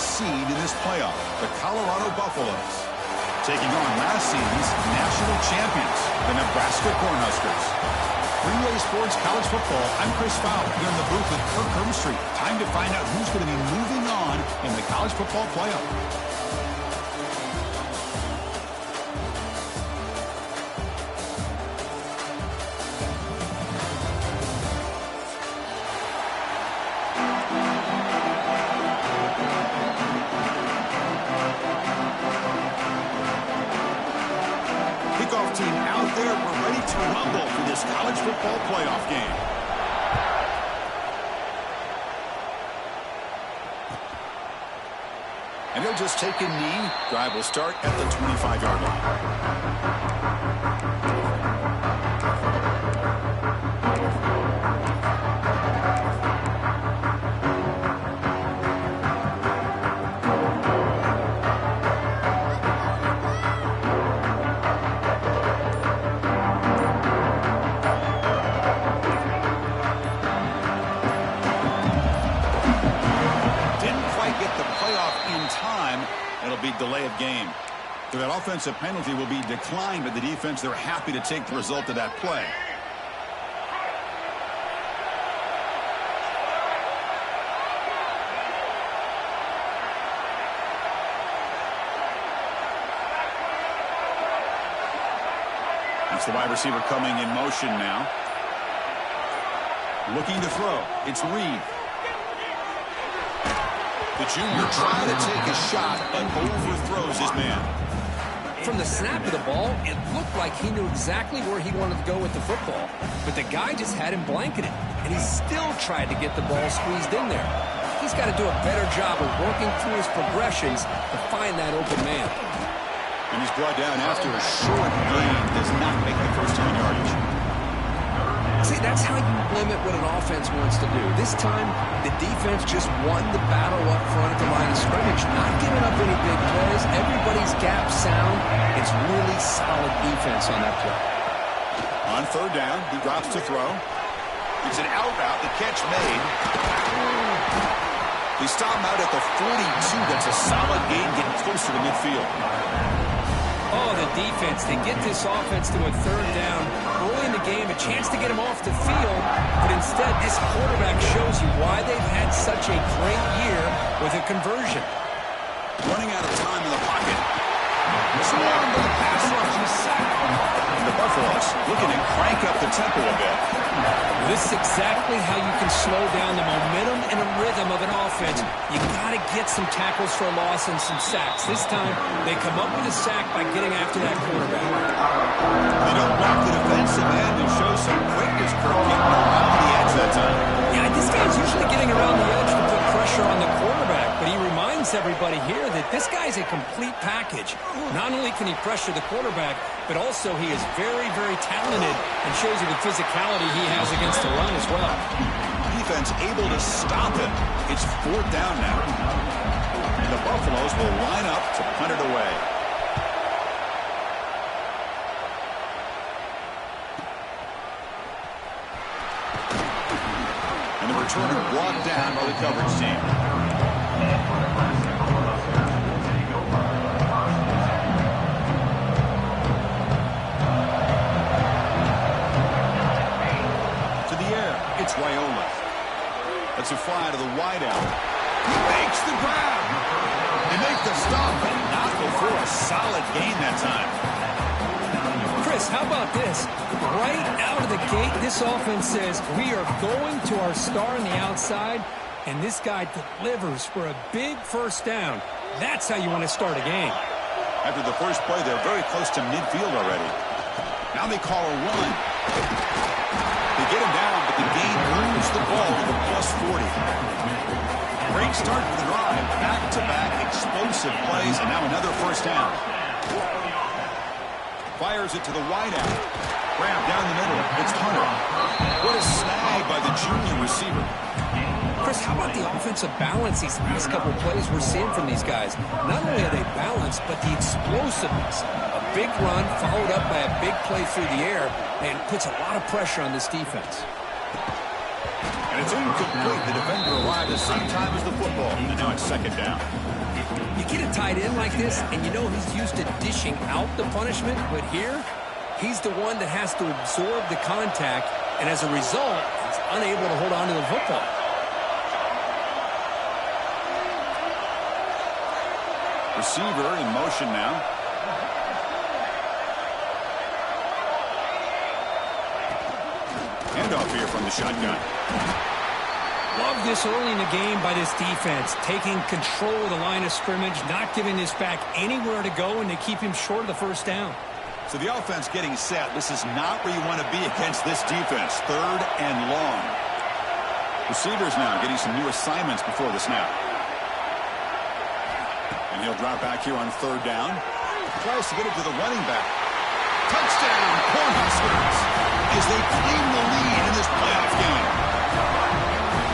seed in this playoff, the Colorado Buffaloes, taking on last season's national champions, the Nebraska Cornhuskers. Freeway Sports College Football, I'm Chris Fowler here in the booth with Kirk Hermstreet. Time to find out who's going to be moving on in the college football playoff. Team out there, we're ready to rumble for this college football playoff game. And he'll just take a knee. Drive will start at the 25-yard line. It'll be delay of game. So that offensive penalty will be declined by the defense. They're happy to take the result of that play. That's the wide receiver coming in motion now. Looking to throw. It's Reed. The junior trying to take a shot, but overthrows his man. From the snap of the ball, it looked like he knew exactly where he wanted to go with the football. But the guy just had him blanketed, and he still tried to get the ball squeezed in there. He's got to do a better job of working through his progressions to find that open man. And he's brought down after a short gain. Does not make the first down yardage. See, that's how you limit what an offense wants to do. This time, the defense just won the battle up front at the line of scrimmage, not giving up any big plays. Everybody's gap sound. It's really solid defense on that play. On third down, he drops to throw. It's an out route. The catch made. He stopped him out at the 42. That's a solid gain getting closer to midfield. Oh, the defense. They get this offense to a third down early in the game, a chance to get him off the field, but instead this quarterback shows you why they've had such a great year with a conversion. Running out of time in the pocket. Swarmed by the pass rush and sack. And the Buffaloes looking to crank up the tempo a bit. This is exactly how you can slow down the momentum and a rhythm of an offense. You got to get some tackles for a loss and some sacks. This time, they come up with a sack by getting after that quarterback. They don't block the defensive end and show some quickness, Kirk, getting around the edge that time. Yeah, this guy's usually getting around the edge to put pressure on the quarterback, but he reminds everybody here that this guy's a complete package. Not only can he pressure the quarterback, but also he is very, very talented and shows you the physicality he has against the run as well. Defense able to stop him. It's fourth down now. And the Buffaloes will line up to punt it away. And the returner brought down by the coverage team. It's Raiola. That's a fly to the wideout. He makes the grab. They make the stop, but not before a solid gain that time. Chris, how about this? Right out of the gate, this offense says, we are going to our star on the outside, and this guy delivers for a big first down. That's how you want to start a game. After the first play, they're very close to midfield already. Now they call a run. They get him down, but the game moves the ball to the +40. Great start for the drive. Back-to-back explosive plays, and now another first down. Fires it to the wideout. Grab down the middle. It's Hunter. What a snag by the junior receiver. Chris, how about the offensive balance these last couple of plays we're seeing from these guys? Not only are they balanced, but the explosiveness. A big run followed up by a big play through the air, and puts a lot of pressure on this defense. And it's incomplete. The defender arrived at the same time as the football. And now it's second down. You get a tight end like this, and you know he's used to dishing out the punishment, but here, he's the one that has to absorb the contact, and as a result, he's unable to hold on to the football. Receiver in motion now. Handoff here from the shotgun. Love this early in the game by this defense, taking control of the line of scrimmage, not giving this back anywhere to go, and they keep him short of the first down. So the offense getting set. This is not where you want to be against this defense. 3rd and long. Receivers now getting some new assignments before the snap. And he'll drop back here on 3rd down. Tries to get it to the running back. Touchdown, Cornhuskers, as they claim the lead in this playoff game.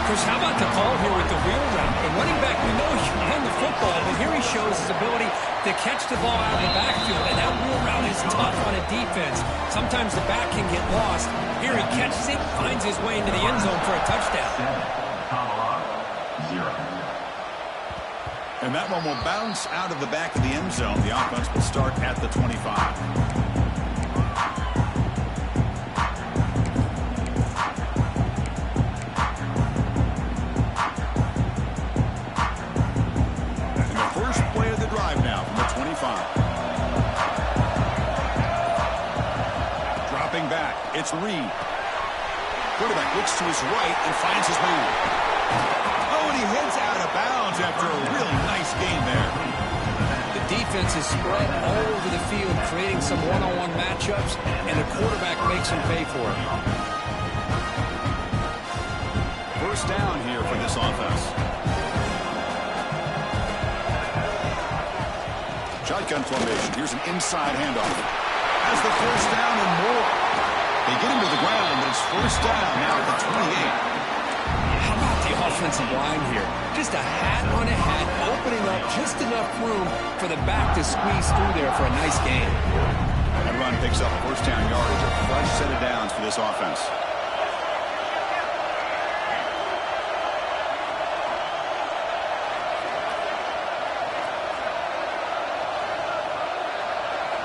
Chris, how about the call here with the wheel route? The running back, we know he's behind the football, but here he shows his ability to catch the ball out of the backfield, and that wheel route is tough on a defense. Sometimes the back can get lost. Here he catches it, finds his way into the end zone for a touchdown. And that one will bounce out of the back of the end zone. The offense will start at the 25. Dropping back, it's Reed. Quarterback looks to his right and finds his man. Oh, and he heads out of bounds after a really nice gain there. The defense is spread all over the field, creating some one-on-one matchups, and the quarterback makes him pay for it. First down here for this offense. Shotgun formation. Here's an inside handoff. Has the first down and more. They get him to the ground, but it's first down now at the 28. How about the offensive line here? Just a hat on a hat, opening up just enough room for the back to squeeze through there for a nice gain. That run picks up first down yardage, a fresh set of downs for this offense.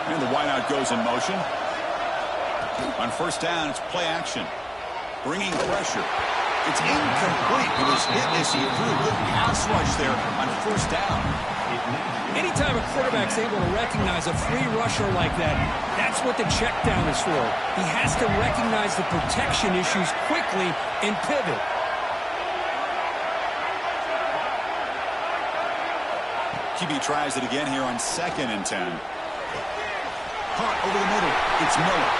And the wideout goes in motion. On first down, it's play action. Bringing pressure. It's incomplete. It was hit as he threw. Good pass rush there on first down. Anytime a quarterback's able to recognize a free rusher like that, that's what the check down is for. He has to recognize the protection issues quickly and pivot. QB tries it again here on 2nd and 10. Caught over the middle. It's Miller.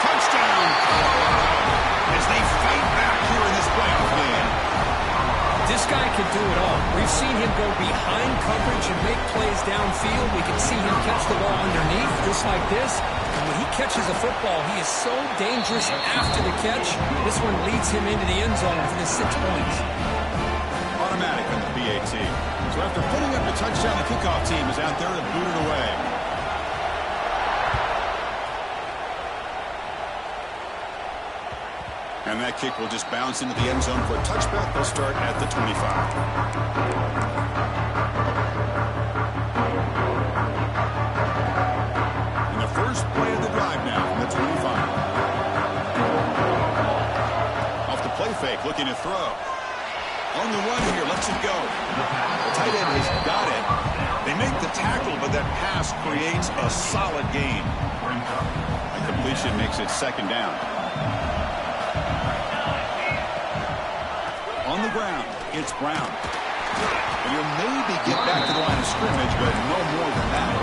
Touchdown, Colorado, as they fight back here in this playoff game. This guy can do it all. We've seen him go behind coverage and make plays downfield. We can see him catch the ball underneath, just like this. And when he catches a football, he is so dangerous after the catch. This one leads him into the end zone for the 6 points. Automatic on the PAT. So after putting up the touchdown, the kickoff team is out there to boot it away. And that kick will just bounce into the end zone for a touchback. They'll start at the 25. And the first play of the drive now from the 25. Off the play fake, looking to throw. On the run here, lets it go. The tight end has got it. They make the tackle, but that pass creates a solid gain. A completion makes it 2nd down. On the ground, it's Brown. And you'll maybe get back to the line of scrimmage, but no more than that.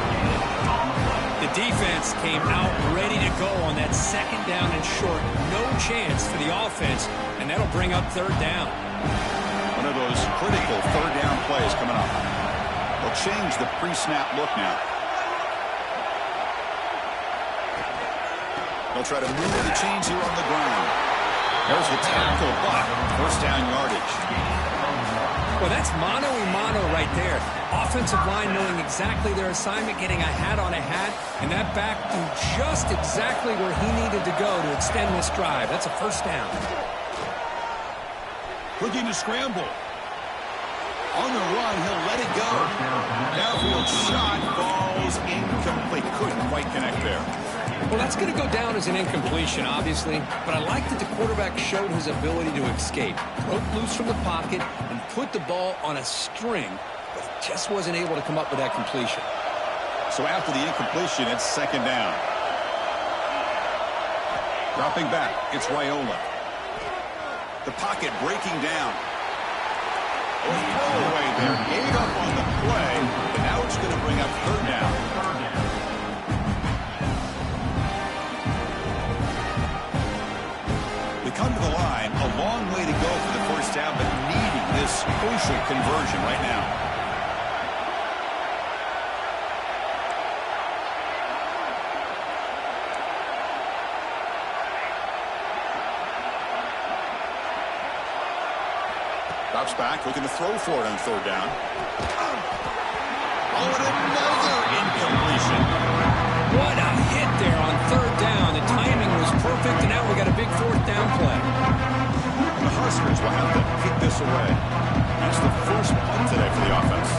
The defense came out ready to go on that 2nd down and short. No chance for the offense, and that'll bring up 3rd down. One of those critical 3rd down plays coming up. They'll change the pre-snap look now. They'll try to move the chains here on the ground. There's the tackle, but first down yardage. Well, that's mano-a-mano right there. Offensive line knowing exactly their assignment, getting a hat on a hat, and that back to just exactly where he needed to go to extend this drive. That's a first down. Looking to scramble. On the run, he'll let it go. shot falls incomplete. Couldn't quite connect there. Well, that's going to go down as an incompletion, obviously, but I like that the quarterback showed his ability to escape, broke loose from the pocket, and put the ball on a string, but he just wasn't able to come up with that completion. So after the incompletion, it's second down. Dropping back, it's Raiola. The pocket breaking down. Throw away there, gave up on the play, and now it's going to bring up third down. We come to the line, a long way to go for the first down, but needing this crucial conversion right now. Drops back, looking to throw for it on third down. Oh, and another incompletion. What a hit there on third down. The timing was perfect, and now we got a big fourth down play. The Huskers will have to kick this away. That's the first punt today for the offense.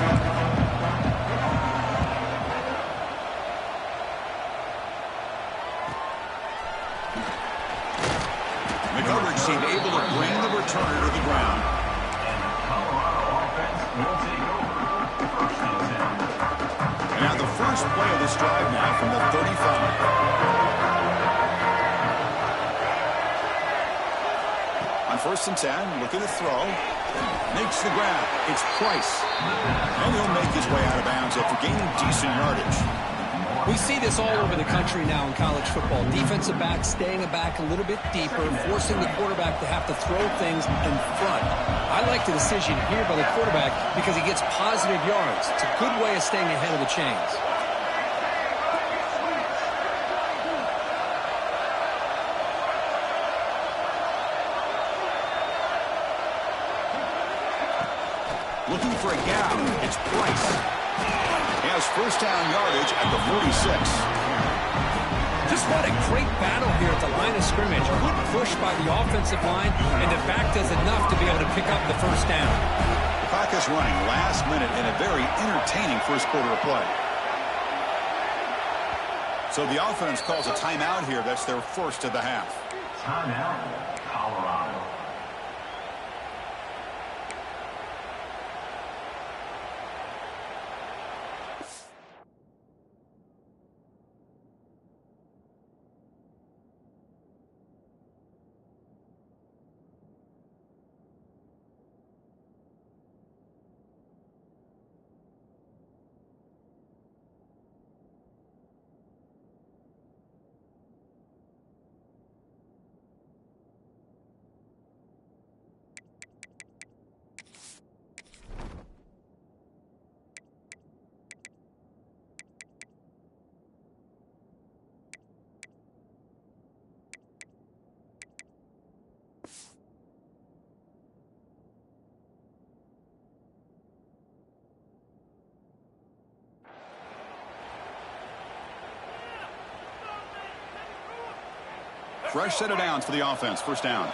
McGovern seemed able to bring the returner to the ground. And now the first play of this drive now from the 35. On 1st and 10, looking to throw. Makes the grab. It's Price. And he'll make his way out of bounds after gaining decent yardage. We see this all over the country now in college football. Defensive backs staying back a little bit deeper, forcing the quarterback to have to throw things in front. I like the decision here by the quarterback because he gets positive yards. It's a good way of staying ahead of the chains. Looking for a gap. It's Price. He has first down yardage at the 46. Just what a great battle here at the line of scrimmage. Good push by the offensive line, and the back does enough to be able to pick up the first down. The clock is running last minute in a very entertaining first quarter of play. So the offense calls a timeout here. That's their first of the half. Timeout, Colorado. Fresh set of downs for the offense. First down.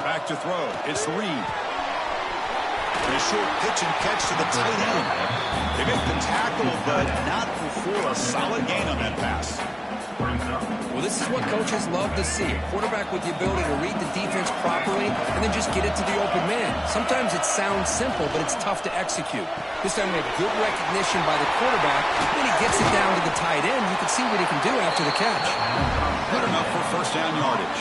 Back to throw. It's Reed. And a short pitch and catch to the tight end. They make the tackle, but not before a solid gain on that pass. Well, this is what coaches love to see. A quarterback with the ability to read the defense properly and then just get it to the open man. Sometimes it sounds simple, but it's tough to execute. This time we have good recognition by the quarterback. When he gets it down to the tight end, you can see what he can do after the catch. Good enough for first down yardage.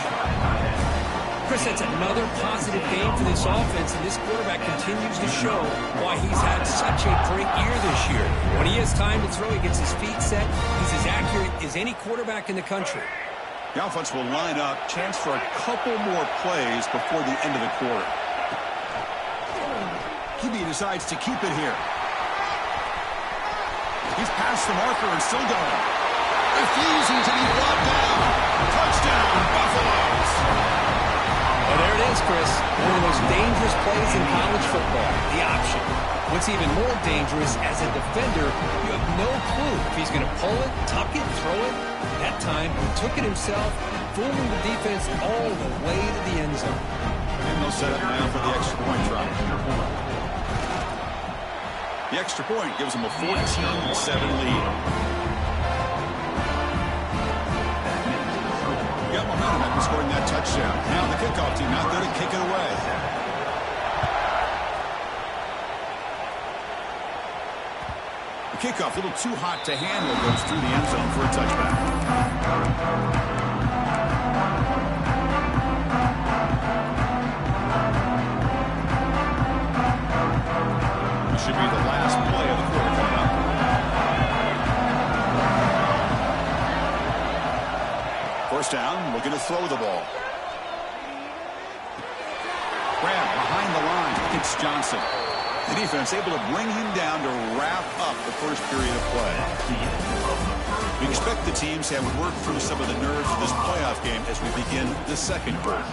Chris, that's another positive game for this offense, and this quarterback continues to show why he's had such a great year this year. When he has time to throw, he gets his feet set. He's as accurate as any quarterback in the country. The offense will line up. Chance for a couple more plays before the end of the quarter. QB decides to keep it here. He's past the marker and still going. Refusing to be brought down. Touchdown, Buffaloes. Well, there it is, Chris. One of the most dangerous plays in college football, the option. What's even more dangerous, as a defender, you have no clue if he's going to pull it, tuck it, throw it. That time, he took it himself, fooling the defense all the way to the end zone. And they'll set up now for the extra point try. The extra point gives them a 14-7 lead. Got momentum after scoring that touchdown. Now the kickoff team out there to kick it away. The kickoff, a little too hot to handle, goes through the end zone for a touchback. This should be the last play of the quarter coming up. First down, looking to throw the ball. Grab behind the line. It's Johnson. The defense able to bring him down to wrap up the first period of play. We expect the teams to have worked through some of the nerves of this playoff game as we begin the second quarter.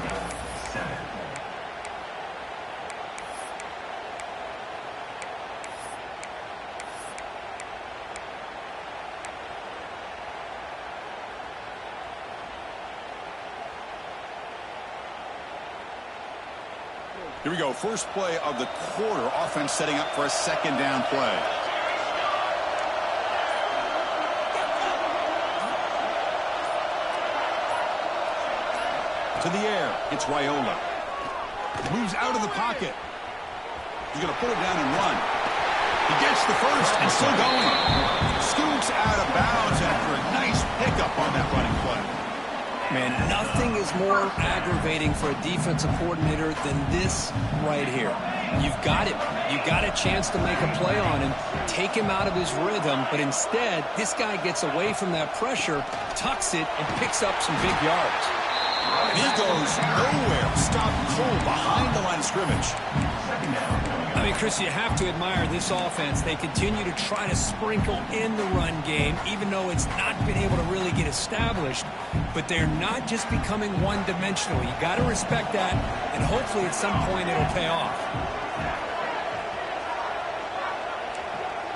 Here we go. First play of the quarter. Offense setting up for a second down play. To the air. It's Raiola. Moves out of the pocket. He's going to put it down and run. He gets the first and still going. Scoots out of bounds after a nice pickup on that running play. Man, nothing is more aggravating for a defensive coordinator than this right here. You've got him. You've got a chance to make a play on him, take him out of his rhythm, but instead, this guy gets away from that pressure, tucks it, and picks up some big yards. And he goes nowhere. Stopped cold behind the line of scrimmage. I mean, Chris, you have to admire this offense. They continue to try to sprinkle in the run game, even though it's not been able to really get established. But they're not just becoming one-dimensional. You got to respect that, and hopefully at some point it'll pay off.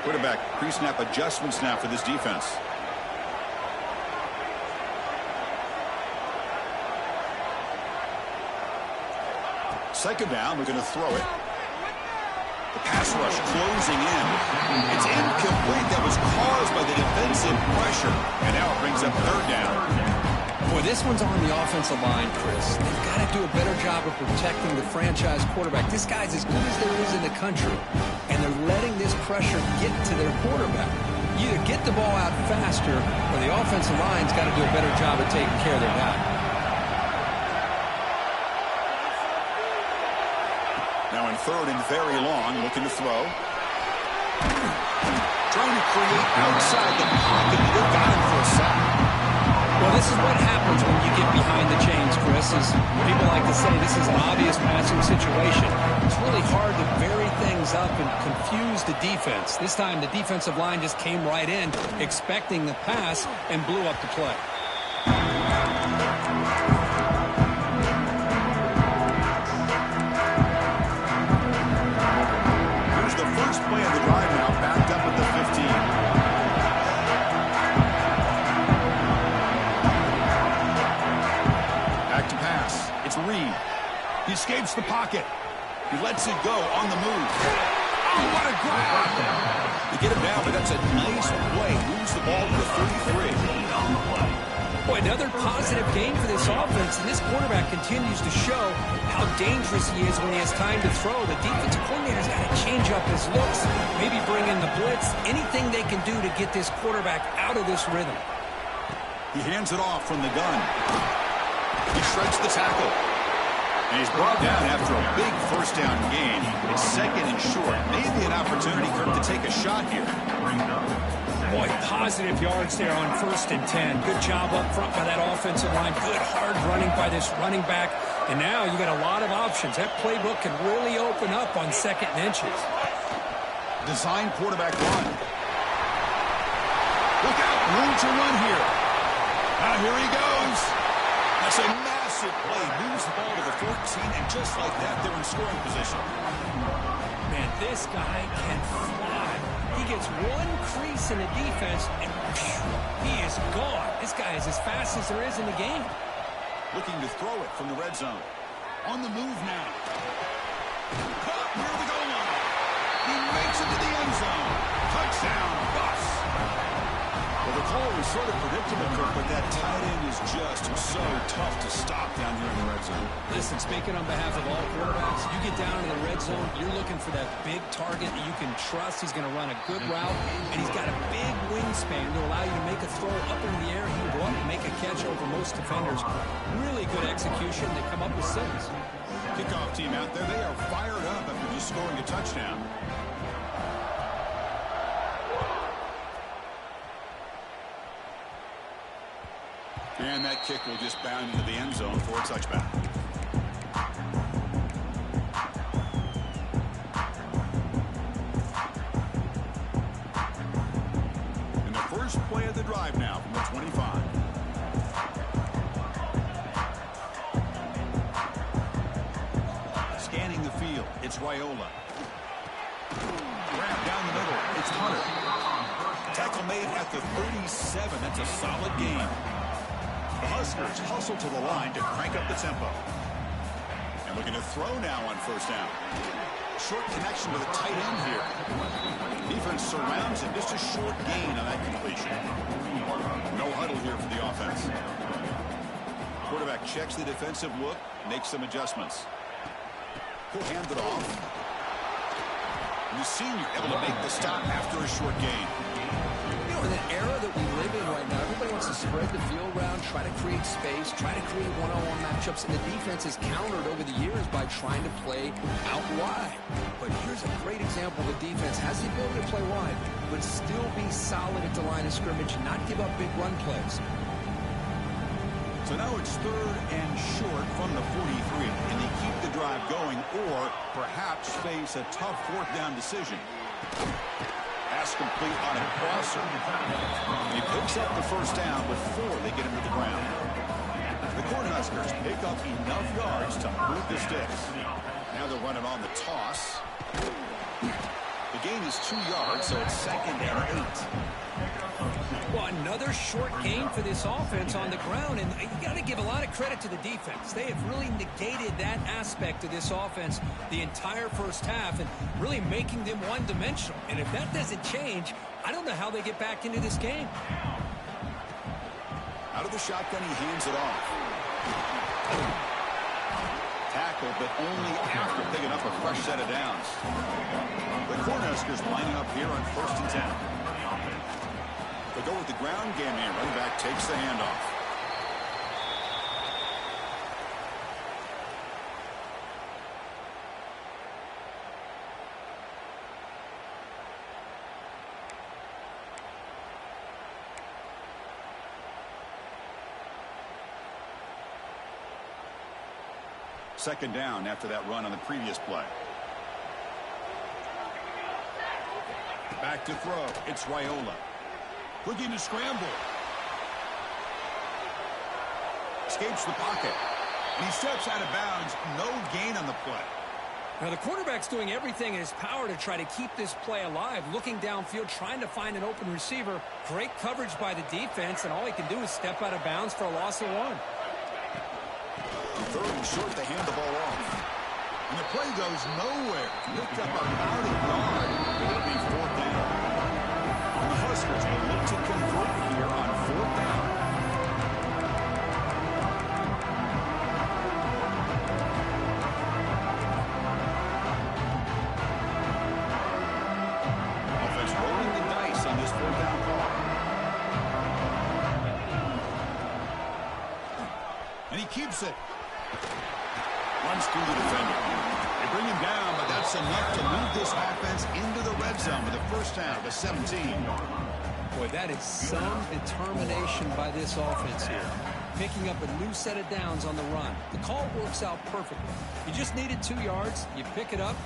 Quarterback pre-snap adjustments now for this defense. Second down, we're going to throw it. The pass rush closing in. It's incomplete. That was caused by the defensive pressure. And now it brings up third down. Boy, this one's on the offensive line, Chris. They've got to do a better job of protecting the franchise quarterback. This guy's as good as there is in the country. And they're letting this pressure get to their quarterback. You either get the ball out faster or the offensive line's got to do a better job of taking care of their guy. Now in third and very long, looking to throw. Trying to create outside the pocket. They've got him for a sack. Well, this is what happens when you get behind the chains, Chris. Is people like to say this is an obvious passing situation. It's really hard to vary things up and confuse the defense. This time the defensive line just came right in, expecting the pass, and blew up the play. First play of the drive now, backed up at the 15. Back to pass. It's Reed. He escapes the pocket. He lets it go on the move. Oh, what a grab! They get him down, but that's a nice play. Moves the ball to the 33. Boy, another positive game for this offense, and this quarterback continues to show how dangerous he is when he has time to throw. The defensive coordinator's got to change up his looks, maybe bring in the blitz, anything they can do to get this quarterback out of this rhythm. He hands it off from the gun. He shreds the tackle. And he's brought down after a big first down gain. It's second and short. Maybe an opportunity for him to take a shot here. Boy, positive yards there on 1st and 10. Good job up front by that offensive line. Good hard running by this running back. And now you got a lot of options. That playbook can really open up on 2nd and inches. Design quarterback run. Look out, room to run here. Now here he goes. That's a massive play. Moves the ball to the 14, and just like that, they're in scoring position. Man, this guy can fly. He gets one crease in the defense, and he is gone. This guy is as fast as there is in the game. Looking to throw it from the red zone. On the move now. Caught near the goal line. He makes it to the end zone. Touchdown, Buss. Well, the call was sort of predictable, Kirk, but that tight end is just so tough to stop down here in the red zone. Listen, speaking on behalf of all quarterbacks, you get down in the red zone, you're looking for that big target that you can trust. He's going to run a good route, and he's got a big wingspan to allow you to make a throw up in the air. He can go up and make a catch over most defenders. Really good execution. They come up with 6. Kickoff team out there. They are fired up after just scoring a touchdown. And that kick will just bound into the end zone for a touchback. And the first play of the drive now from the 25. Scanning the field, it's Raiola. Grab down the middle, it's Hunter. Tackle made at the 37. That's a solid game. The Huskers hustle to the line to crank up the tempo. And looking to throw now on first down. Short connection to the tight end here. Defense surrounds him. Just a short gain on that completion. No huddle here for the offense. Quarterback checks the defensive look, makes some adjustments. He'll hand it off. And the senior able to make the stop after a short gain. In an era that we live in right now, everybody wants to spread the field around, try to create space, try to create one-on-one matchups, and the defense has countered over the years by trying to play out wide. But here's a great example. The defense has the ability to play wide, but still be solid at the line of scrimmage and not give up big run plays. So now it's 3rd and short from the 43, and they keep the drive going or perhaps face a tough 4th down decision. Pass complete on a crosser. He picks up the first down before they get him to the ground. The Cornhuskers pick up enough yards to move the sticks. Now they're running on the toss. The gain is 2 yards, so it's 2nd and 8. Well, another short gain for this offense on the ground, and you got to give a lot of credit to the defense. They have really negated that aspect of this offense the entire first half and really making them one-dimensional. And if that doesn't change, I don't know how they get back into this game. Out of the shotgun, he hands it off. Tackle, but only after picking up a fresh set of downs. The Cornhuskers lining up here on 1st and 10. They go with the ground game here. Running back takes the handoff. Second down after that run on the previous play. Back to throw. It's Raiola. Looking to scramble. Escapes the pocket. And he steps out of bounds. No gain on the play. Now, the quarterback's doing everything in his power to try to keep this play alive. Looking downfield, trying to find an open receiver. Great coverage by the defense, and all he can do is step out of bounds for a loss of 1. 3rd and short, they hand the ball off. And the play goes nowhere. Picked up about a yard. It'll be 4th down. And the Huskers will look to convert here on 4th down. Offense rolling the dice on this 4th down call. And he keeps it. Runs through the defender. They bring him down, but that's enough to move this offense into the red zone with a first down to 17. Boy, that is some determination by this offense here. Picking up a new set of downs on the run. The call works out perfectly. You just needed 2 yards. You pick it up.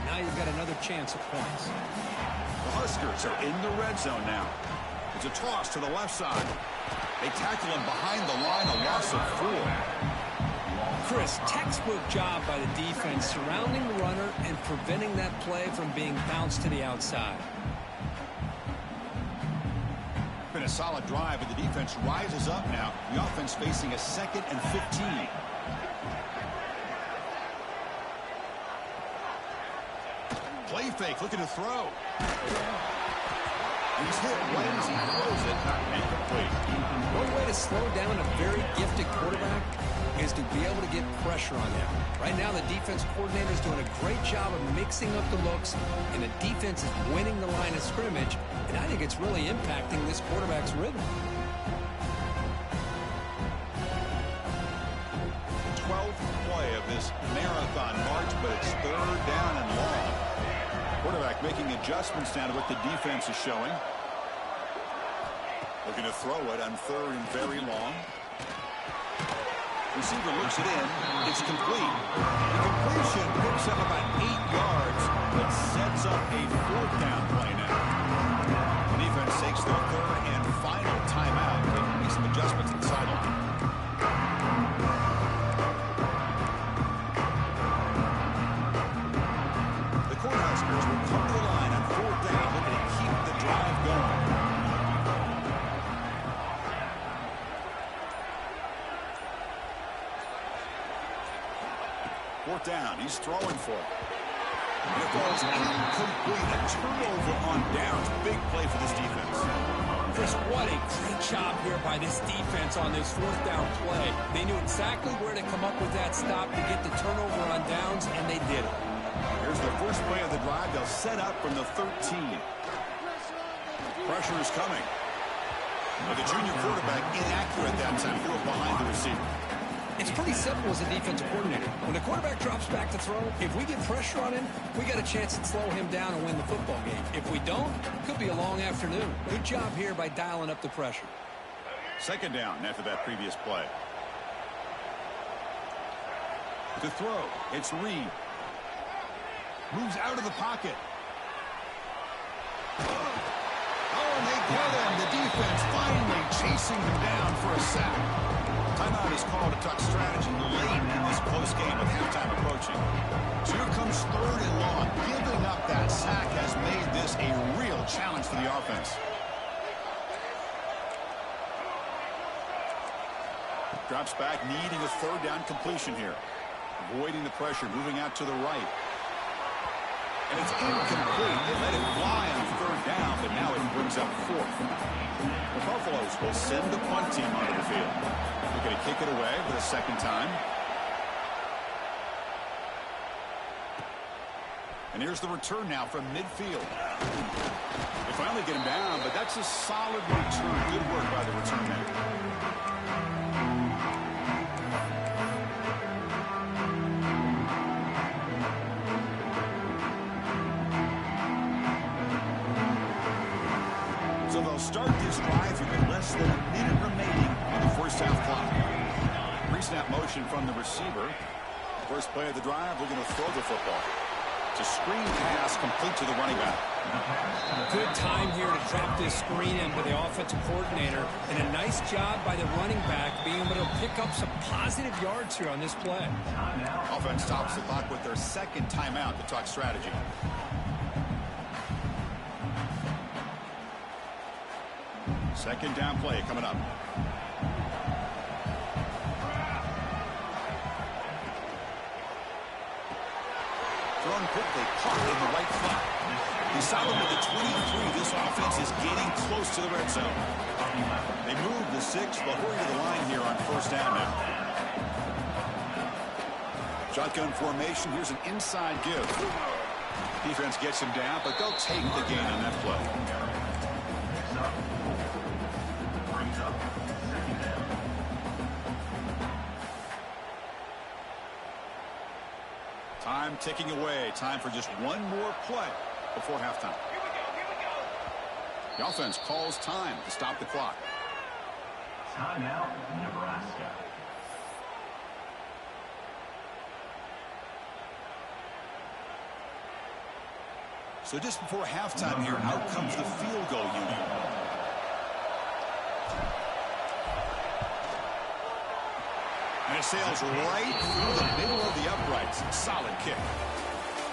Now you've got another chance at points. The Huskers are in the red zone now. It's a toss to the left side. They tackle him behind the line, a loss of 4. Chris, textbook job by the defense surrounding the runner and preventing that play from being bounced to the outside. Been a a solid drive, and the defense rises up now. The offense facing a 2nd and 15. Play fake, looking to throw. He's hit right as he throws it, incomplete. One way to slow down a very gifted quarterback is to be able to get pressure on them. Right now, the defense coordinator is doing a great job of mixing up the looks, and the defense is winning the line of scrimmage, and I think it's really impacting this quarterback's rhythm. 12th play of this marathon march, but it's 3rd down and long. Quarterback making adjustments down to what the defense is showing. Looking to throw it on 3rd and very long. Receiver looks it in. It's complete. The completion picks up about 8 yards, but sets up a 4th down play now. The defense takes their 3rd and final timeout. They make some adjustments at the sideline. The Cornhuskers will come to the line on 4th down, looking to keep the drive going. Fourth down, he's throwing for it. And it goes incomplete. A turnover on downs. Big play for this defense. Chris, what a great job here by this defense on this 4th down play. They knew exactly where to come up with that stop to get the turnover on downs, and they did it. Here's the first play of the drive. They'll set up from the 13. Pressure is coming. But the junior quarterback inaccurate that time. Threw it behind the receiver. It's pretty simple as a defensive coordinator. When the quarterback drops back to throw, if we get pressure on him, we got a chance to slow him down and win the football game. If we don't, it could be a long afternoon. Good job here by dialing up the pressure. 2nd down after that previous play. To throw, it's Reed. Moves out of the pocket. Oh, and they get him. The defense finally chasing him down for a sack. Timeout is called to talk strategy late in this close game with halftime approaching. So here comes 3rd and long. Giving up that sack has made this a real challenge for the offense. Drops back, needing a 3rd down completion here. Avoiding the pressure, moving out to the right. And it's incomplete. They let it fly on 3rd down, but now it brings up 4th. The Buffaloes will send the punt team onto the field. They're going to kick it away for the 2nd time. And here's the return now from midfield. They finally get him down, but that's a solid return. Good work by the return man. So they'll start this drive with less than a minute remaining on the 1st half clock. Pre-snap motion from the receiver. First play of the drive, we're going to throw the football. It's a screen pass complete to the running back. Good time here to drop this screen in for the offensive coordinator, and a nice job by the running back being able to pick up some positive yards here on this play. Offense stops the clock with their 2nd timeout to talk strategy. Second down play coming up. Thrown quickly, caught in the right foot. He's solid with the 23. This offense is getting close to the red zone. They move the 6. They'll hurry to the line here on 1st down now. Shotgun formation. Here's an inside give. Defense gets him down, but they'll take the gain on that play. Time ticking away. Time for just one more play before halftime. The offense calls time to stop the clock. Timeout, Nebraska. So just before halftime here, out comes the field goal unit. And it sails right through the middle of the uprights. Solid kick.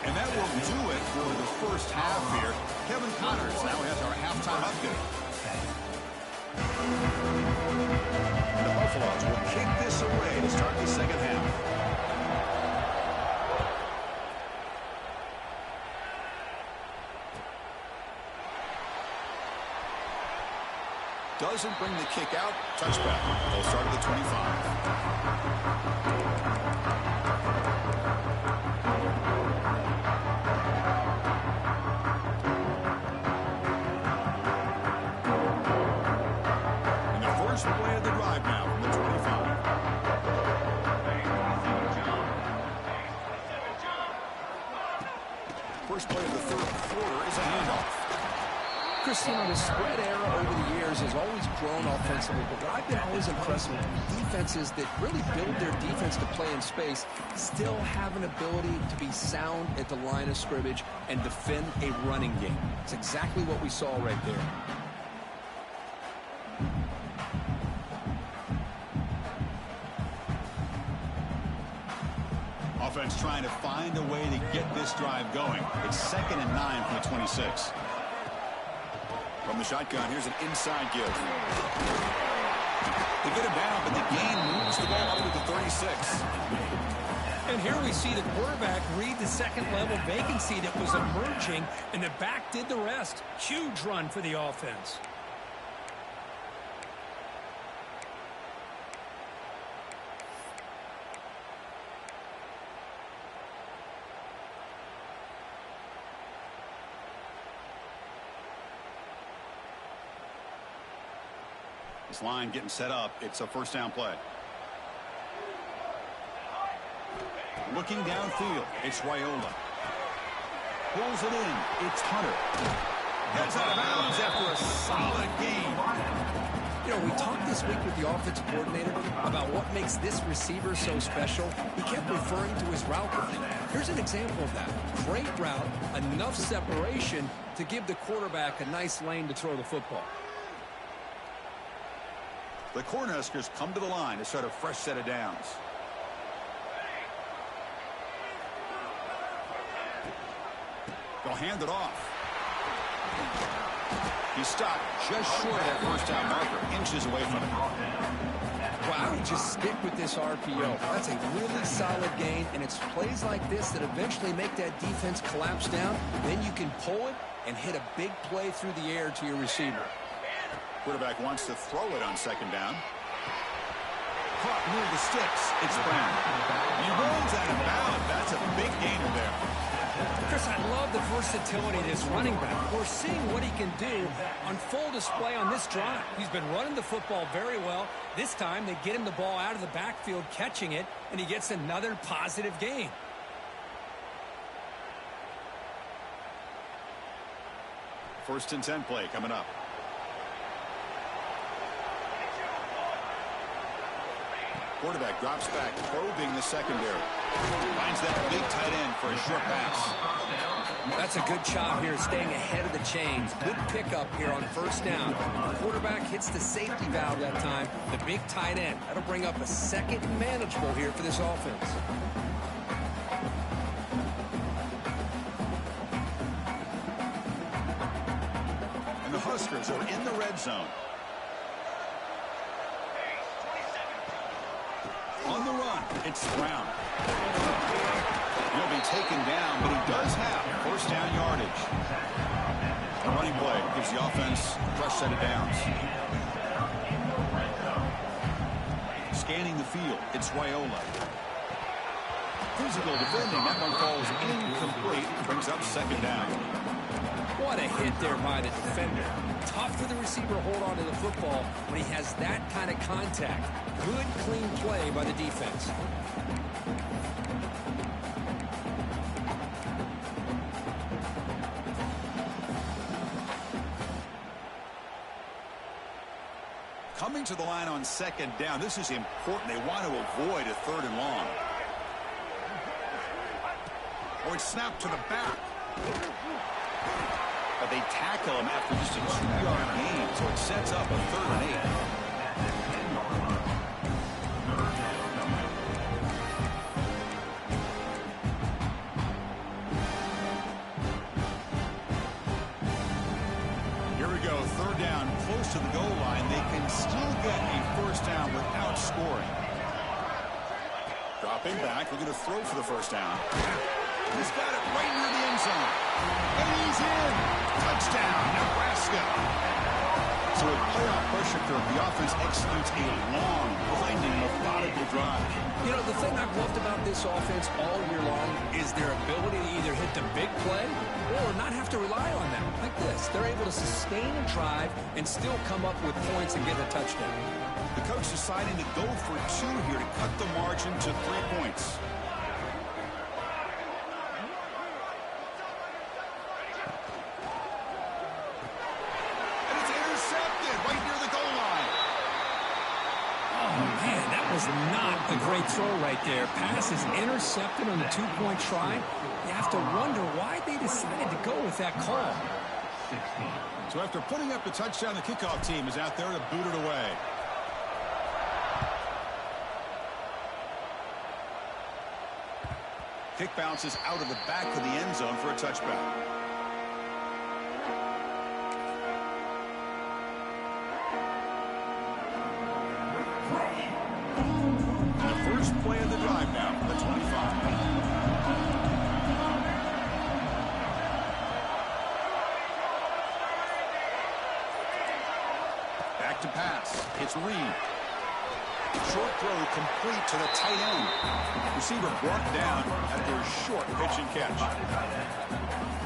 And that will do it for the first half here. Kevin Connors now has our halftime update. The Buffaloes will kick this away to start the second half. Doesn't bring the kick out. Touchback. They'll start at the 25. And the first play of the drive now from the 25. First play of the third quarter is a handoff. Chris, you know, the spread era over the years has always grown offensively, but what I've been always impressed with defenses that really build their defense to play in space still have an ability to be sound at the line of scrimmage and defend a running game. It's exactly what we saw right there. Offense trying to find a way to get this drive going. It's 2nd and 9 from the 26. From the shotgun, here's an inside give. They get him down, but the gain moves the ball up to the 36. And here we see the quarterback read the second level vacancy that was emerging, and the back did the rest. Huge run for the offense. This line getting set up. It's a first down play. Looking downfield. It's Raiola. Pulls it in. It's Hunter. Heads out of bounds after a solid game. You know, we talked this week with the offensive coordinator about what makes this receiver so special. He kept referring to his route running. Here's an example of that. Great route, enough separation to give the quarterback a nice lane to throw the football. The Cornhuskers come to the line to start a fresh set of downs. They'll hand it off. He stopped just short of that first down marker, inches away from it. Well, I would just stick with this RPO. That's a really solid gain, and it's plays like this that eventually make that defense collapse down. Then you can pull it and hit a big play through the air to your receiver. Quarterback wants to throw it on second down. Caught near the sticks. It's Brown. He rolls out of bounds. That's a big gainer there. Chris, I love the versatility of this running back. We're seeing what he can do on full display on this drive. He's been running the football very well. This time, they get him the ball out of the backfield, catching it, and he gets another positive gain. First and 10 play coming up. Quarterback drops back, probing the secondary. Finds that big tight end for a short pass. That's a good job here, staying ahead of the chains. Good pickup here on first down. The quarterback hits the safety valve that time. The big tight end. That'll bring up a second and manageable here for this offense. And the Huskers are in the red zone. On the run, it's Brown. He'll be taken down, but he does have first down yardage. A running play gives the offense a fresh set of downs. Scanning the field, it's Raiola. Physical defending, that one falls incomplete, brings up second down. What a hit there by the defender. Tough for the receiver to hold on to the football when he has that kind of contact. Good, clean play by the defense. Coming to the line on second down, this is important. They want to avoid a third and long. Or it's snapped to the back. But they tackle him after just a 2-yard gain, so it sets up a 3rd and 8. Here we go, 3rd down, close to the goal line. They can still get a first down without scoring. Dropping back, looking to throw for the first down. He's got it right near the end zone. And he's in. Touchdown, Nebraska. So with playoff pressure curve, the offense executes a long, blinding, methodical drive. You know, the thing I've loved about this offense all year long is their ability to either hit the big play or not have to rely on that. Like this. They're able to sustain a drive and still come up with points and get a touchdown. The coach deciding to go for 2 here to cut the margin to 3 points. And it's intercepted right near the goal line. Oh, man, that was not a great throw right there. Pass is intercepted on the 2-point try. You have to wonder why they decided to go with that call. So after putting up the touchdown, the kickoff team is out there to boot it away. Kick bounces out of the back of the end zone for a touchback. The first play of the drive now for the 25. Back to pass. It's Reed. Short throw complete to the tight end. Receiver brought down after a short pitch and catch.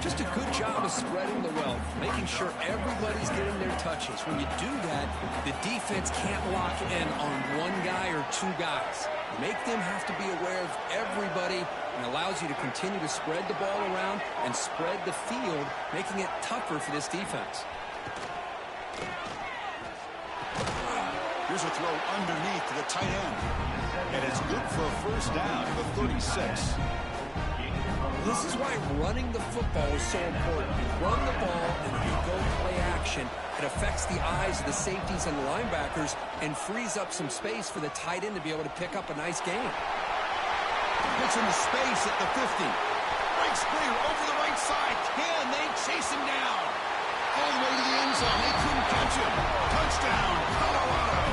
Just a good job of spreading the wealth, making sure everybody's getting their touches. When you do that, the defense can't lock in on one guy or 2 guys. Make them have to be aware of everybody and allows you to continue to spread the ball around and spread the field, making it tougher for this defense. Here's a throw underneath to the tight end. And it's good for a first down at the 36. This is why running the football is so important. You run the ball and you go play action. It affects the eyes of the safeties and the linebackers and frees up some space for the tight end to be able to pick up a nice game. Gets into space at the 50. Breaks clear over the right side. Can they chase him down? All the way to the end zone. They couldn't catch him. Touchdown, Colorado.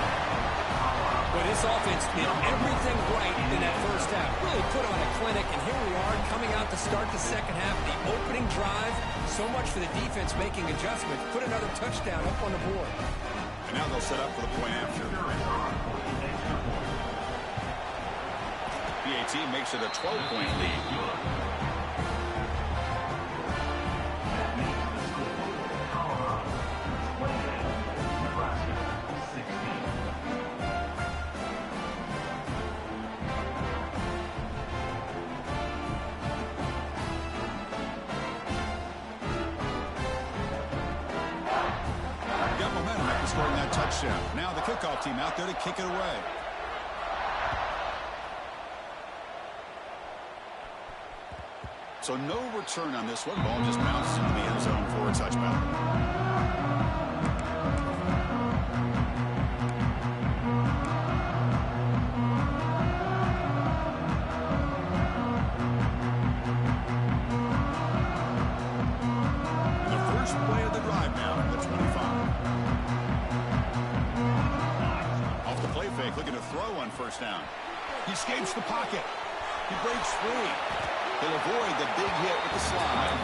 Well, this offense did everything right in that first half. Really put on a clinic, and here we are coming out to start the second half. The opening drive, so much for the defense making adjustments. Put another touchdown up on the board. And now they'll set up for the point after. PAT makes it a 12-point lead. Scoring that touchdown. Now the kickoff team out there to kick it away. So no return on this one. Ball just bounces into the end zone for a touchback. Looking to throw on first down. He escapes the pocket. He breaks free. They'll avoid the big hit with the slide.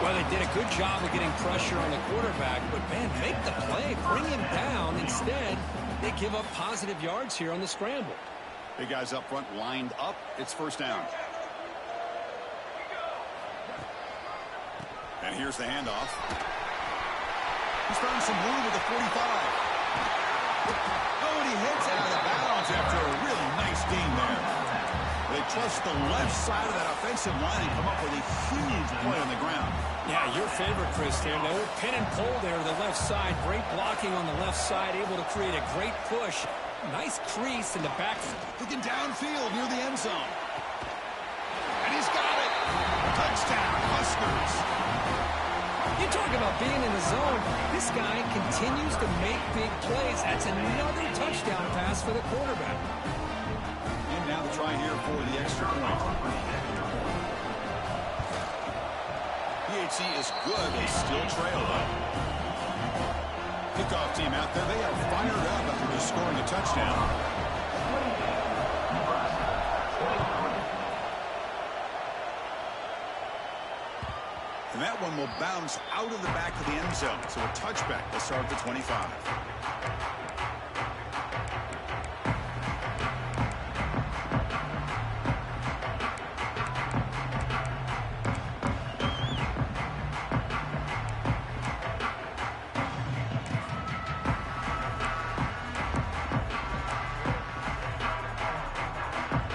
Well, they did a good job of getting pressure on the quarterback, but, man, make the play. Bring him down. Instead, they give up positive yards here on the scramble. Big guys up front lined up. It's first down. And here's the handoff. He's found some room with the 45. Oh, and he hits out of bounds after a really nice game there. They trust the left side of that offensive line and come up with a huge play on the ground. Yeah, your favorite, Chris, there. The old pin and pull there to the left side. Great blocking on the left side, able to create a great push. Nice crease in the back. Looking downfield near the end zone. And he's got it. Touchdown, Huskers. You talk about being in the zone. This guy continues to make big plays. That's another touchdown pass for the quarterback. And now the try here for the extra point. PAT is good. They still trail though. Kickoff team out there. They are fired up after just scoring a touchdown. And that one will bounce out of the back of the end zone. So a touchback to start the 25.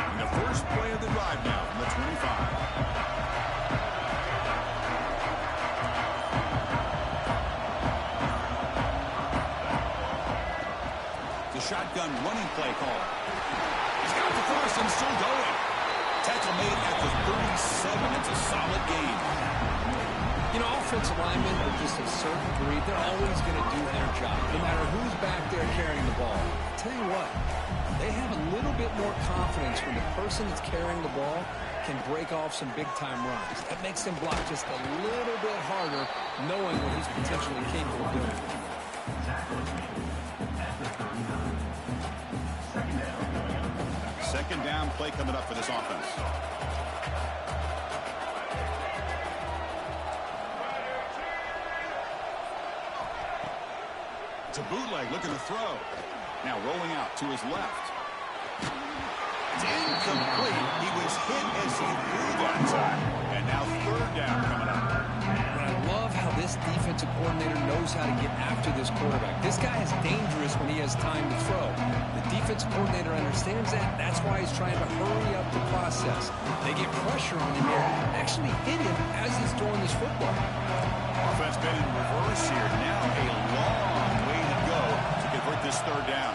And the first play of the drive now from the 25. Shotgun running play call. He's got the cross and still going. Tackle made at the 37. It's a solid gain. You know, offensive linemen are just a certain breed. They're always going to do their job, no matter who's back there carrying the ball. I'll tell you what, they have a little bit more confidence when the person that's carrying the ball can break off some big-time runs. That makes them block just a little bit harder, knowing what he's potentially capable of doing. Second down play coming up for this offense. It's a bootleg looking to throw. Now rolling out to his left. It's incomplete. He was hit as he threw that time. And now third down coming up. And I love how this defensive coordinator knows how to get after this quarterback. This guy is dangerous when he has time to throw. The defensive coordinator understands that. That's why he's trying to hurry up the process. They get pressure on him here, actually hit him as he's throwing this football. Offense been in reverse here. Now a long way to go to convert this third down.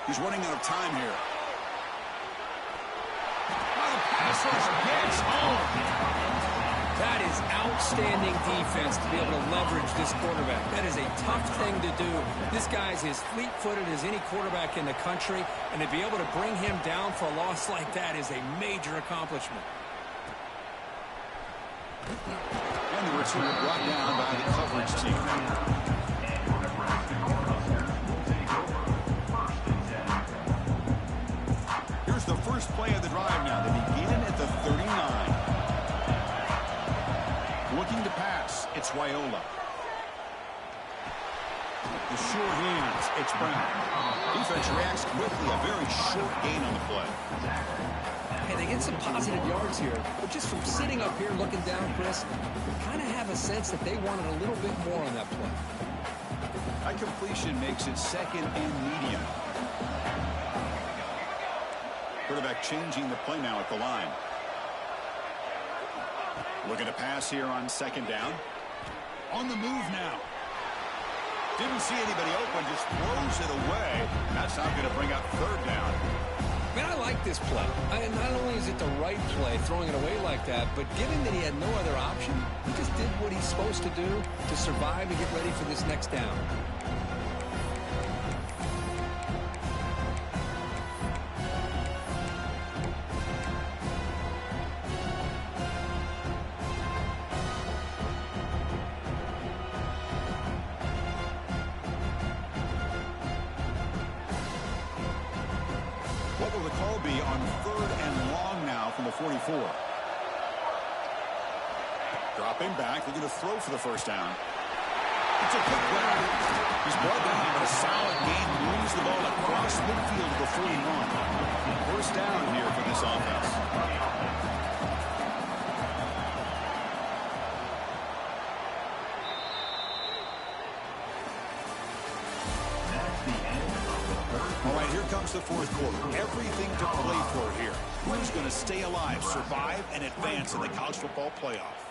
He's running out of time here. Oh, the pass rush gets home. That is outstanding defense to be able to leverage this quarterback. That is a tough thing to do. This guy's as fleet-footed as any quarterback in the country, and to be able to bring him down for a loss like that is a major accomplishment. And the return brought down by the coverage team. Here's the first play of the drive now. They begin at the 39. Looking to pass, it's Wyola. The short hands, it's Brown. Defense reacts quickly, a very short gain on the play. Hey, they get some positive yards here, but just from sitting up here looking down, Chris, kind of have a sense that they wanted a little bit more on that play. That completion makes it second and medium. Quarterback changing the play now at the line. Looking to pass here on second down. On the move now. Didn't see anybody open, just throws it away. That's not going to bring up third down. Man, I like this play. Not only is it the right play, throwing it away like that, but given that he had no other option, he just did what he's supposed to do to survive and get ready for this next down. What will the call be on third and long now from the 44? Dropping back, looking to throw for the first down. It's a quick grab. He's brought down, but a solid gain moves the ball across midfield to the 41. First down here for this offense. All right, here comes the fourth quarter. Everything to play for here. Who's going to stay alive, survive, and advance in the college football playoff?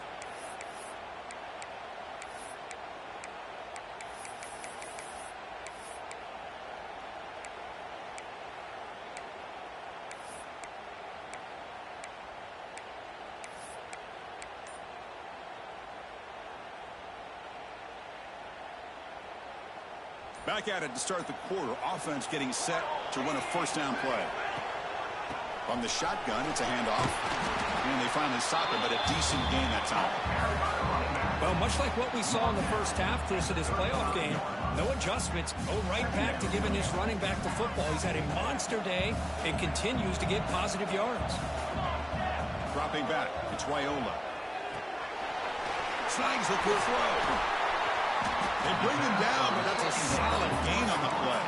Back at it to start the quarter. Offense getting set to run a first down play. From the shotgun, it's a handoff. And they finally stop it, but a decent gain that time. Well, much like what we saw in the first half, Chris, of this playoff game, no adjustments, go right back to giving this running back the football. He's had a monster day and continues to get positive yards. Dropping back, it's Wyola. Snags the quick throw. They bring him down, but that's a solid gain on the play.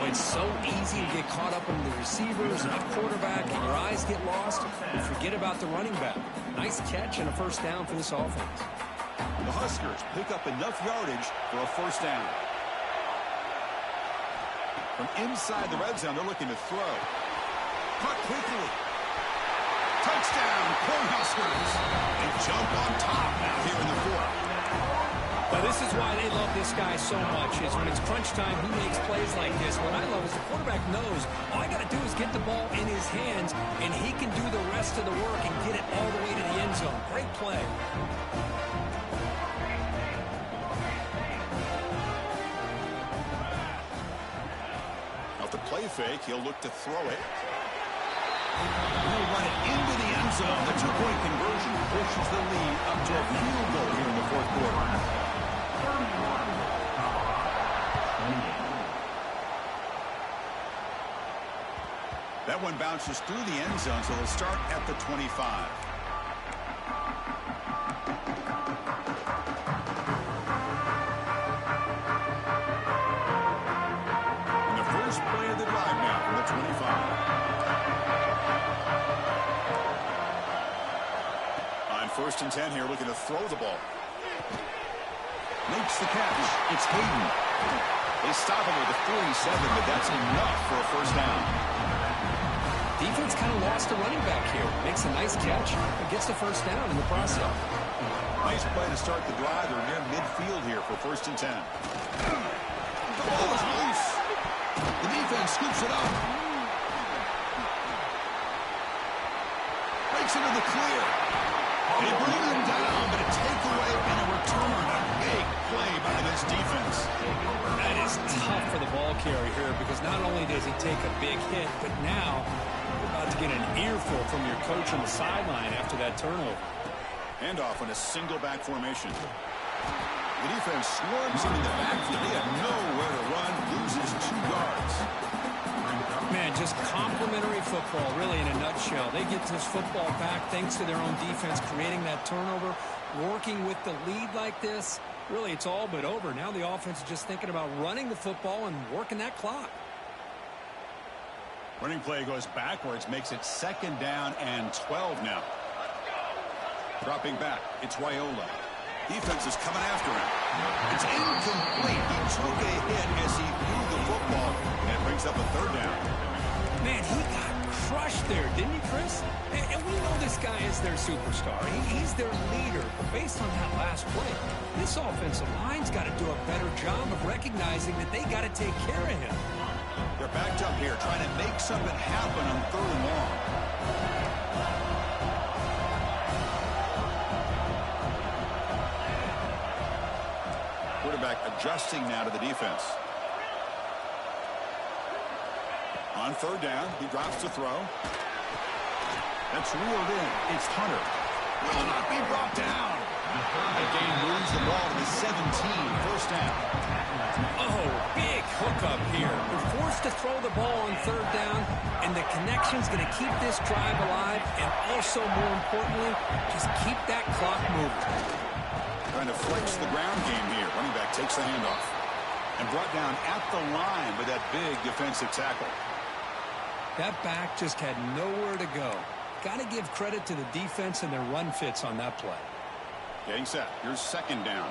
Well, it's so easy to get caught up in the receivers and the quarterback, and your eyes get lost. You forget about the running back. Nice catch and a first down for this offense. The Huskers pick up enough yardage for a first down. From inside the red zone, they're looking to throw. Cut quickly. Touchdown, Cornhuskers. They jump on top now here in the fourth. Well, this is why they love this guy so much, is when it's crunch time, he makes plays like this. What I love is the quarterback knows all I got to do is get the ball in his hands, and he can do the rest of the work and get it all the way to the end zone. Great play. Off the play fake, he'll look to throw it. He'll run it into the end zone. The two-point conversion pushes the lead up to a field goal here in the fourth quarter. That one bounces through the end zone, so they'll start at the 25. And the first play of the drive now from the 25. On 1st and 10 here, looking to throw the ball. Makes the catch. It's Hayden. They stop him with a 47, but that's enough for a first down. Defense kind of lost a running back here. Makes a nice catch, but gets the first down in the process. Nice play to start the drive. They're near midfield here for 1st and 10. The ball is loose. The defense scoops it up. Breaks into the clear. They bring him down, but a takeaway and a return. A big play by this defense. That is tough for the ball carrier here, because not only does he take a big hit, but now you're about to get an earful from your coach on the sideline after that turnover. Handoff on a single back formation. The defense swarms him in the backfield. They have nowhere to run. Loses 2 yards. Man, just complimentary football, really, in a nutshell. They get this football back thanks to their own defense, creating that turnover, working with the lead like this. Really, it's all but over. Now the offense is just thinking about running the football and working that clock. Running play goes backwards, makes it 2nd down and 12 now. Dropping back, it's Wyola. Defense is coming after him. It's incomplete. He took a hit as he threw the football, and it brings up a 3rd down. Man, he got crushed there, didn't he, Chris? And we know this guy is their superstar. He's their leader. But based on that last play, this offensive line's got to do a better job of recognizing that they got to take care of him. They're backed up here, trying to make something happen on 3rd and long. Quarterback adjusting now to the defense. On 3rd down, he drops to throw. That's reeled in. It's Hunter. Will not be brought down. The game moves the ball to the 17. First down. Oh, big hookup here. They're forced to throw the ball on 3rd down, and the connection's going to keep this drive alive, and also, more importantly, just keep that clock moving. Trying to flex the ground game here. Running back takes the handoff. And brought down at the line with that big defensive tackle. That back just had nowhere to go. Got to give credit to the defense and their run fits on that play. Getting set. Here's 2nd down.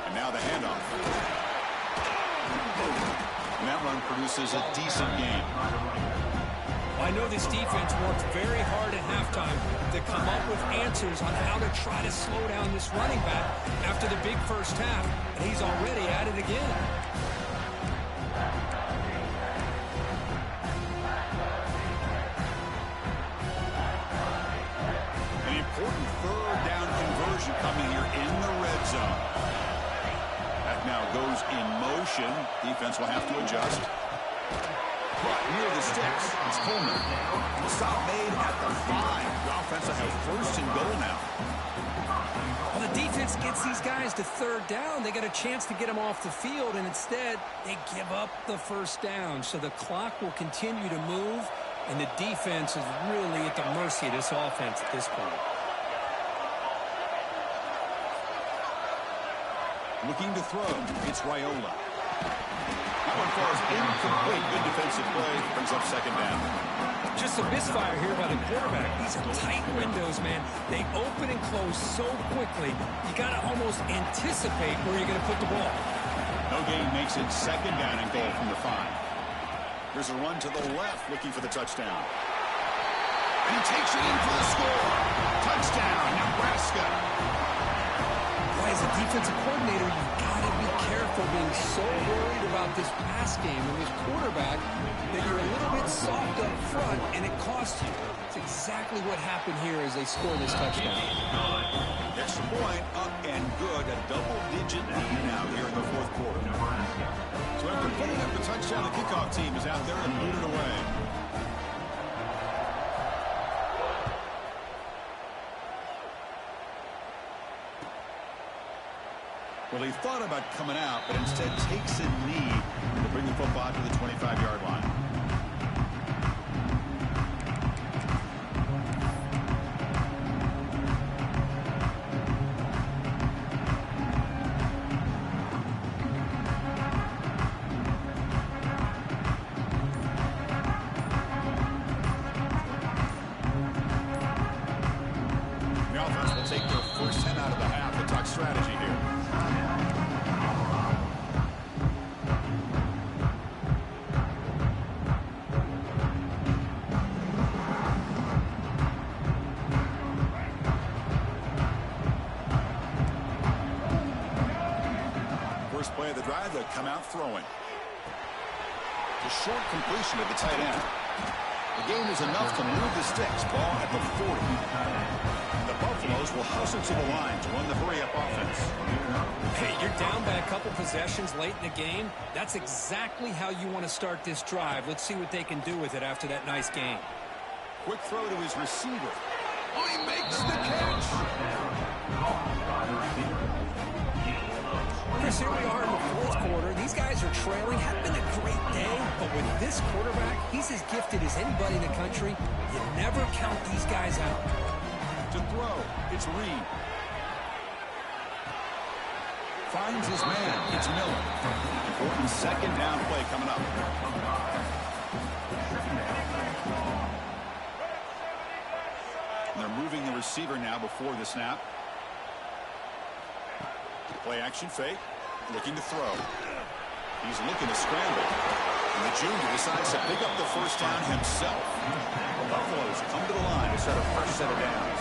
And now the handoff. And that run produces a decent gain. I know this defense worked very hard at halftime to come up with answers on how to try to slow down this running back after the big first half, and he's already at it again. An important 3rd down Defense will have to adjust. But near the sticks, it's Coleman. Stop made at the 5. The offense will have first and goal now. Well, the defense gets these guys to third down. They get a chance to get them off the field, and instead they give up the first down. So the clock will continue to move, and the defense is really at the mercy of this offense at this point. Looking to throw, it's Raiola. That one falls incomplete. Good defensive play. Brings up second down. Just a misfire here by the quarterback. These are tight windows, man. They open and close so quickly, you got to almost anticipate where you're going to put the ball. No gain makes it second down and goal from the 5. There's a run to the left looking for the touchdown. And he takes it in for the score. Touchdown, Nebraska. As a defensive coordinator, you've got to be careful being so worried about this pass game and this quarterback that you're a little bit soft up front and it costs you. It's exactly what happened here as they score this touchdown. Extra point, up and good. A double-digit lead now here in the fourth quarter. So after putting up the touchdown, the kickoff team is out there and booted away. Well, he thought about coming out, but instead takes a knee to bring the football to the 25-yard line. The offense will take their first 10 out of the half. We'll talk strategy here. First play of the drive, they'll come out throwing. The short completion of the tight end. The gain is enough to move the sticks. Ball at the 40. The Buffaloes will hustle to the line to run the hurry-up offense. Hey, you're down by a couple possessions late in the game. That's exactly how you want to start this drive. Let's see what they can do with it after that nice game. Quick throw to his receiver. Oh, he makes the catch. Chris, here we are in the fourth quarter. These guys are trailing. Had been a great day, but with this quarterback, he's as gifted as anybody in the country. You never count these guys out. To throw, it's Reed. Finds his man. It's Miller. Important second down play coming up. And they're moving the receiver now before the snap. Play action fake. Looking to throw. He's looking to scramble. And the junior decides to pick up the first down himself. The Buffaloes come to the line to start a fresh set of downs.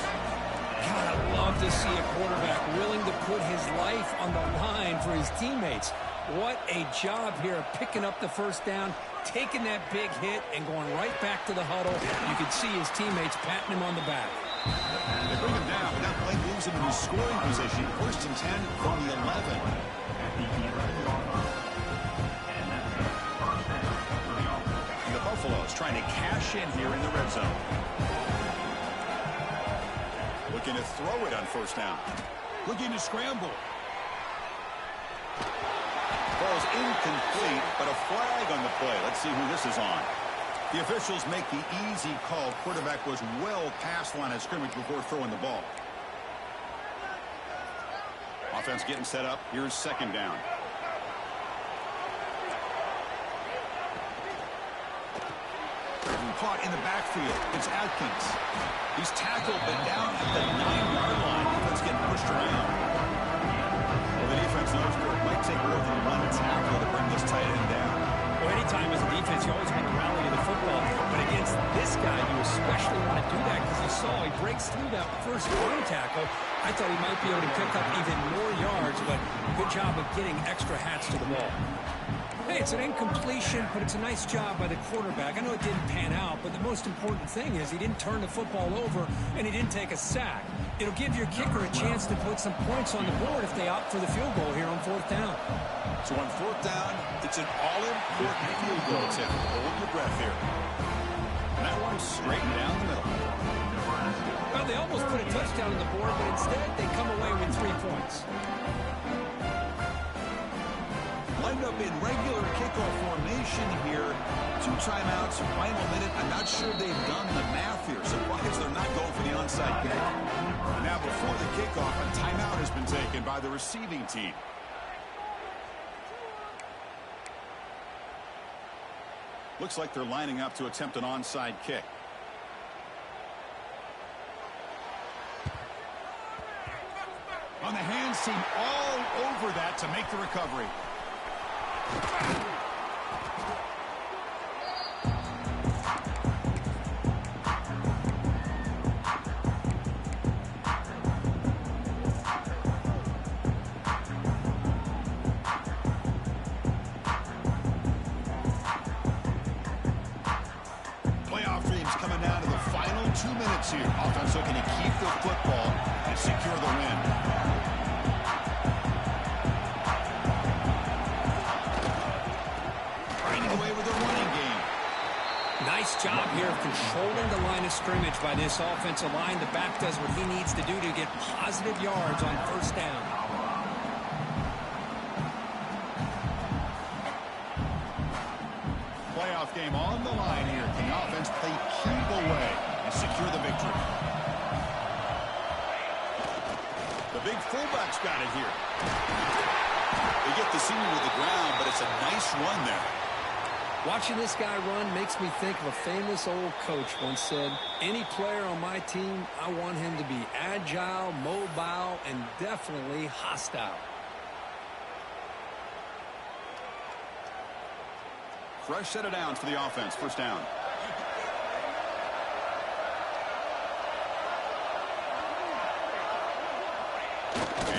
God, I love to see a quarterback willing to put his life on the line for his teammates. What a job here of picking up the first down, taking that big hit, and going right back to the huddle. You can see his teammates patting him on the back. They bring him down, but that play moves him into scoring position. First and 10 from the 11. And the Buffaloes trying to cash in here in the red zone. Looking to throw it on first down. Looking to scramble. Ball's incomplete, but a flag on the play. Let's see who this is on. The officials make the easy call. Quarterback was well past the line of scrimmage before throwing the ball. Offense getting set up. Here's second down. Caught in the backfield. It's Atkins. He's tackled, but down at the 9-yard line. Defense getting pushed around. Well, the defense knows it might take more than one tackle to bring this tight end down. Well, anytime as a defense, you always want to rally to the football. But against this guy, you especially want to do that because you saw he breaks through that first arm tackle. I thought he might be able to pick up even more yards, but good job of getting extra hats to the ball. Hey, it's an incompletion, but it's a nice job by the quarterback. I know it didn't pan out, but the most important thing is he didn't turn the football over and he didn't take a sack. It'll give your kicker a chance to put some points on the board if they opt for the field goal here on 4th down. So on 4th down, it's an all-important field goal attempt. Hold your breath here. And that one's straight down the middle. Well, they almost put a touchdown on the board, but instead they come away with 3 points. Lined up in regular kickoff formation here. 2 timeouts, final minute. I'm not sure they've done the math here. Surprised they're not going for the onside kick. Now before the kickoff, a timeout has been taken by the receiving team. Looks like they're lining up to attempt an onside kick. On the hands team all over that to make the recovery. Playoff dreams coming down to the final 2 minutes here. Offense looking to keep the football and secure the win. Away with a running game. Nice job here of controlling the line of scrimmage by this offensive line. The back does what he needs to do to get positive yards on 1st down. Playoff game on the line here. Can the offense play keep away and secure the victory? The big fullback's got it here. They get the senior to the ground, but it's a nice run there. Watching this guy run makes me think of a famous old coach once said, any player on my team, I want him to be agile, mobile, and definitely hostile. Fresh set of downs for the offense. 1st down.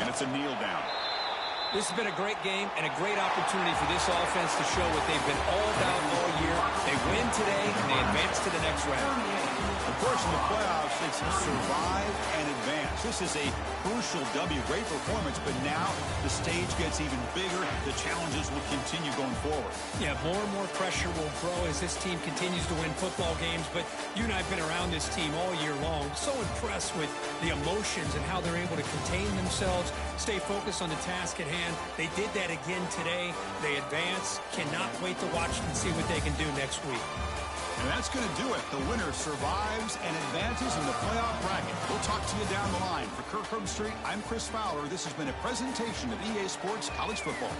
And it's a kneel down. This has been a great game and a great opportunity for this offense to show what they've been all about all year. They win today, and they advance to the next round. Of course, in the playoffs, it's survive and advance. This is a crucial W. Great performance, but now the stage gets even bigger. The challenges will continue going forward. Yeah, more and more pressure will grow as this team continues to win football games, but you and I have been around this team all year long. So impressed with the emotions and how they're able to contain themselves, stay focused on the task at hand. They did that again today. They advance. Cannot wait to watch and see what they can do next week. And that's going to do it. The winner survives and advances in the playoff bracket. We'll talk to you down the line. For Kirk Herbstreit, I'm Chris Fowler. This has been a presentation of EA Sports College Football.